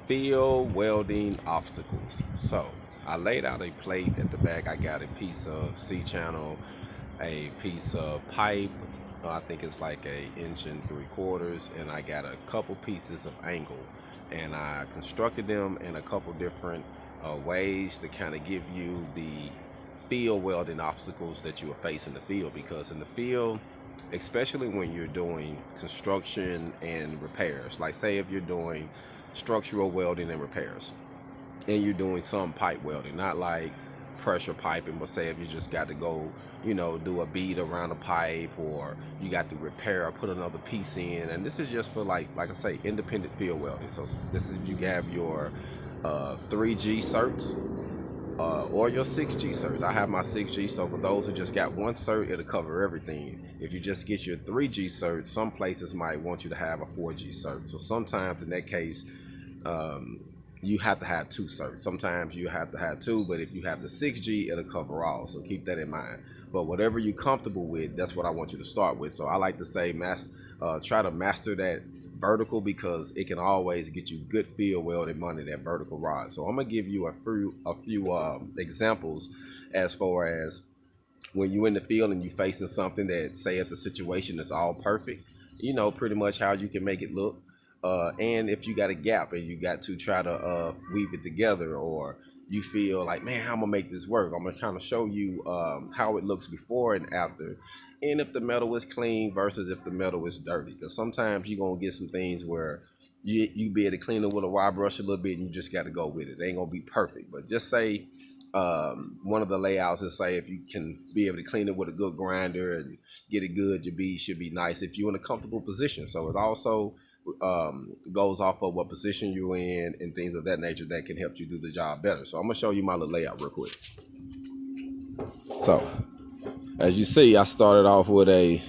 Field welding obstacles. So I laid out a plate at the back. I got a piece of C-channel, a piece of pipe. I think it's like a inch and 3/4, and I got a couple pieces of angle, and I constructed them in a couple different ways to kind of give you the field welding obstacles that you will face in the field. Because in the field, especially when you're doing construction and repairs, like say if you're doing structural welding and repairs, and you're doing some pipe welding, not like pressure piping, but say if you just got to go, do a bead around a pipe, or you got to repair or put another piece in. And this is just for like I say, independent field welding. So this is, you have your 3G certs or your 6G certs. I have my 6G, so for those who just got one cert, it'll cover everything. If you just get your 3G cert, some places might want you to have a 4G cert. So sometimes in that case, you have to have two certs. Sometimes you have to have two, but if you have the 6G, it'll cover all. So keep that in mind. But whatever you're comfortable with, that's what I want you to start with. So I like to say, try to master that vertical, because it can always get you good field welding money, that vertical rod. So I'm gonna give you a few examples as far as when you're in the field and you're facing something that, say if the situation is all perfect, pretty much how you can make it look. And if you got a gap and you got to try to weave it together, or you feel like, man, how I'm gonna make this work, I'm gonna kind of show you how it looks before and after, and if the metal is clean versus if the metal is dirty. Because sometimes you're gonna get some things where you be able to clean it with a wire brush a little bit, and you just got to go with it. It ain't gonna be perfect, but just say one of the layouts is, say if you can be able to clean it with a good grinder and get it good, your bead should be nice if you're in a comfortable position. So it also goes off of what position you're in and things of that nature that can help you do the job better. So I'm gonna show you my little layout real quick. So as you see, I started off with a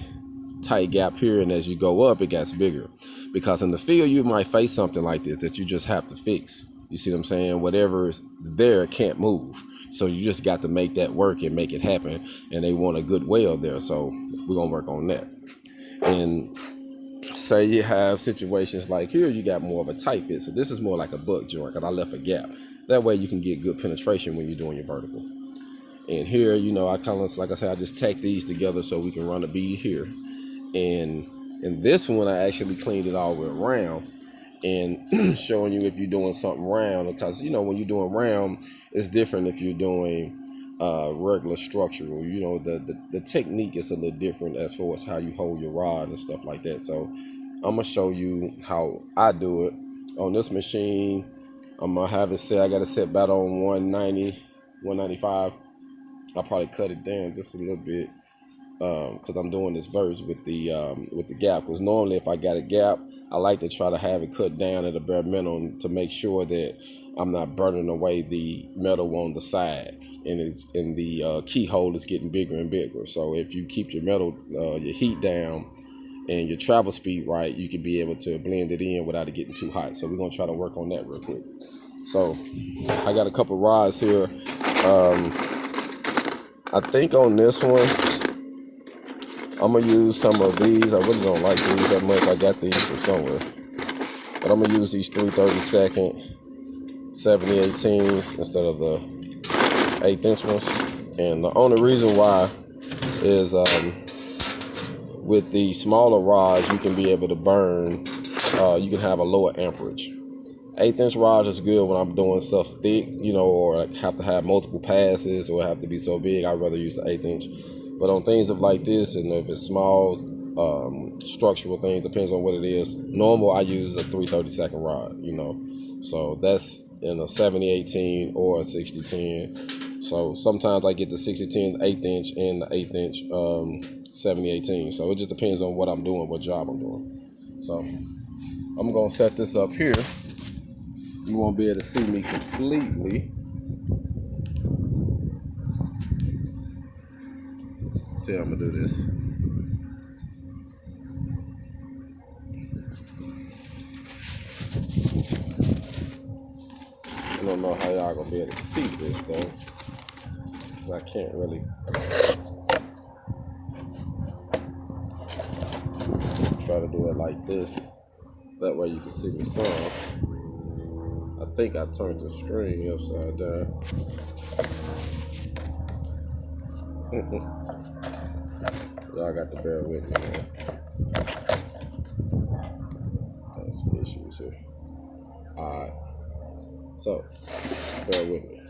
tight gap here, and as you go up, it gets bigger, because in the field you might face something like this that you just have to fix. You see what I'm saying? Whatever's there can't move, so you just got to make that work and make it happen. And they want a good weld there, so we're gonna work on that. And say you have situations like here, you got more of a tight fit, so this is more like a butt joint, because I left a gap. That way you can get good penetration when you're doing your vertical. And here, I kind of, like I said, I just tack these together so we can run a bead here. And in this one, I actually cleaned it all the way around, and showing you if you're doing something round, because when you're doing round, it's different if you're doing regular structural. The technique is a little different as far as how you hold your rod and stuff like that. So I'm gonna show you how I do it on this machine. I'm gonna have it set, I got it set about on 190, 195. I'll probably cut it down just a little bit, because I'm doing this verse with the gap. Because normally if I got a gap, I like to try to have it cut down at a bare minimum to make sure that I'm not burning away the metal on the side, and the keyhole is getting bigger and bigger. So if you keep your metal, your heat down and your travel speed right, you can be able to blend it in without it getting too hot. So we're gonna try to work on that real quick. So I got a couple rods here. I think on this one, I'm gonna use some of these. I really don't like these that much. I got these from somewhere, but I'm gonna use these 3/32 70/18s instead of the 1/8 ones. And the only reason why is with the smaller rods, you can be able to burn. You can have a lower amperage. 1/8 rods is good when I'm doing stuff thick, or have to have multiple passes, or have to be so big. I'd rather use the 1/8. But on things of like this, and if it's small structural things, depends on what it is. Normal, I use a 3/32 rod, So that's in a 70/18 or a 60/10. So sometimes I get the 60/10, 1/8, and the 1/8 70/18. So it just depends on what I'm doing, what job I'm doing. So I'm gonna set this up here. You won't be able to see me completely. See how I'm gonna do this. I don't know how y'all gonna be able to see this though. I can't really. Try to do it like this. That way you can see me some. think I turned the string upside down. Y'all got to bear with me, man. Got some issues here. Alright. So, bear with me.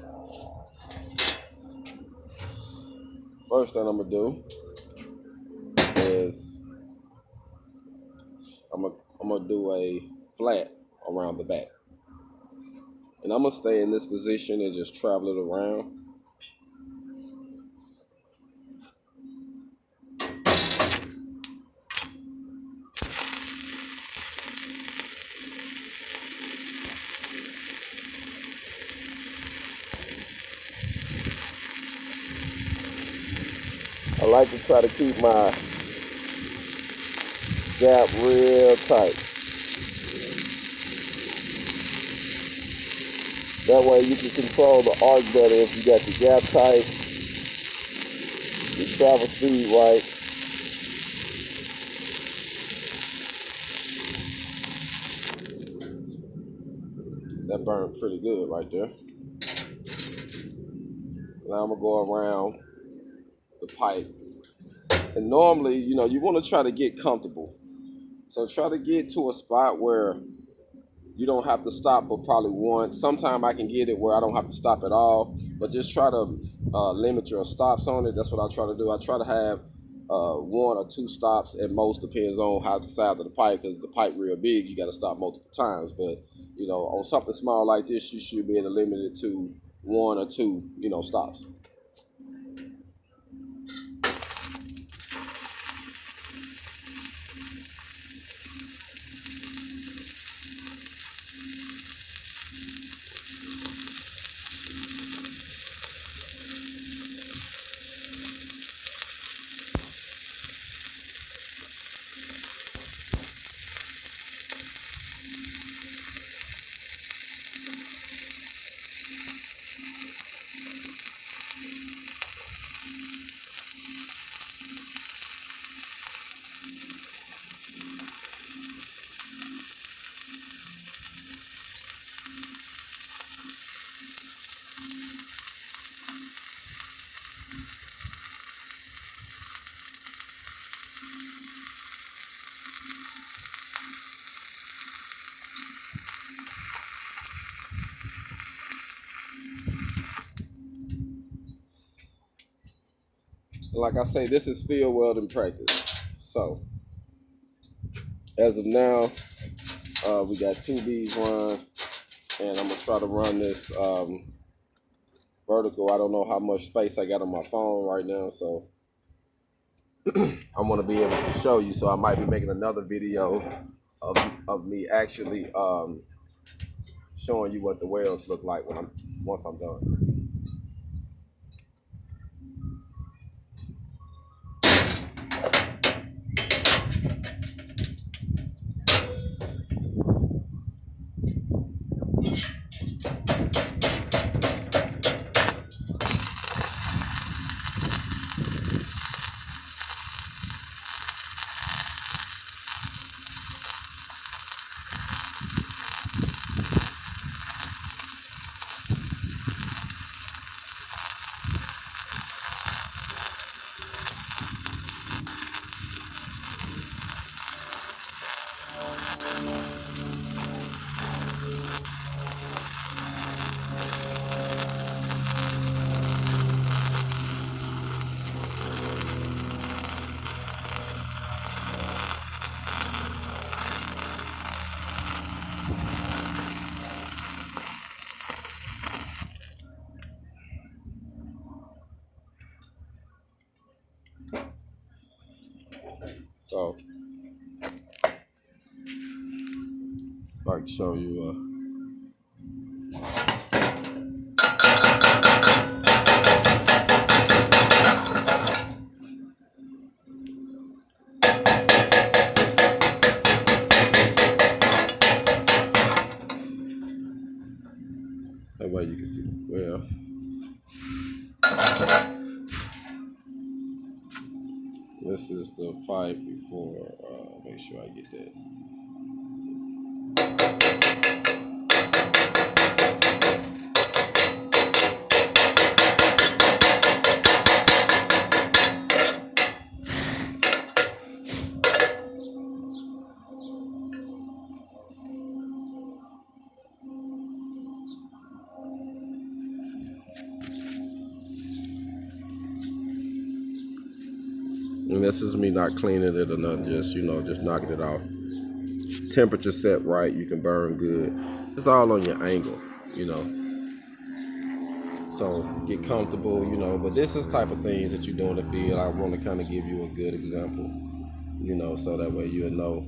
First thing I'm going to do is I'm going to do a flat around the back. And I'm going to stay in this position and just travel it around. I like to try to keep my gap real tight. That way you can control the arc better if you got your gap tight, your travel speed right. That burned pretty good right there. Now I'm gonna go around the pipe. And normally, you know, you want to try to get comfortable. So try to get to a spot where you don't have to stop but probably one. Sometimes I can get it where I don't have to stop at all, but just try to limit your stops on it. That's what I try to do. I try to have one or two stops at most, depends on how the size of the pipe, because the pipe real big, you got to stop multiple times. But, you know, on something small like this, you should be able to limit it to one or two, you know, stops. Like I say, this is field welding practice. So, as of now, we got two beads run, and I'm gonna try to run this vertical. I don't know how much space I got on my phone right now, so I want to be able to show you. So I might be making another video of me actually showing you what the welds look like once I'm done. So if I can show you that way you can see well. This is the pipe before. Make sure I get that. And this is me not cleaning it or nothing, just, just knocking it off. Temperature set right, you can burn good. It's all on your angle, you know. So get comfortable, but this is type of things that you do in the field. I want to kind of give you a good example, so that way you'll know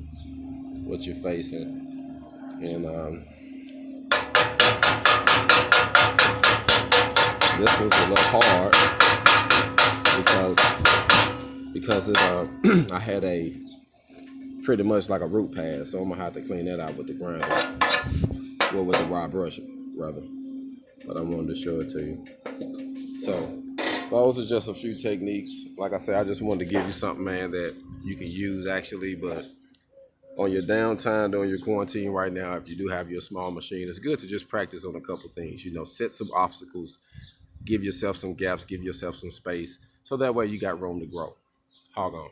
what you're facing. And this one's a little hard because it I had a pretty much like a root pad, so I'm gonna have to clean that out with the grinder, well, with the rod brush rather. But I wanted to show it to you. So those are just a few techniques. Like I said, I just wanted to give you something, man, that you can use actually. But on your downtime during your quarantine right now, if you do have your small machine, it's good to just practice on a couple things. Set some obstacles, give yourself some gaps, give yourself some space, so that way you got room to grow. HogOn.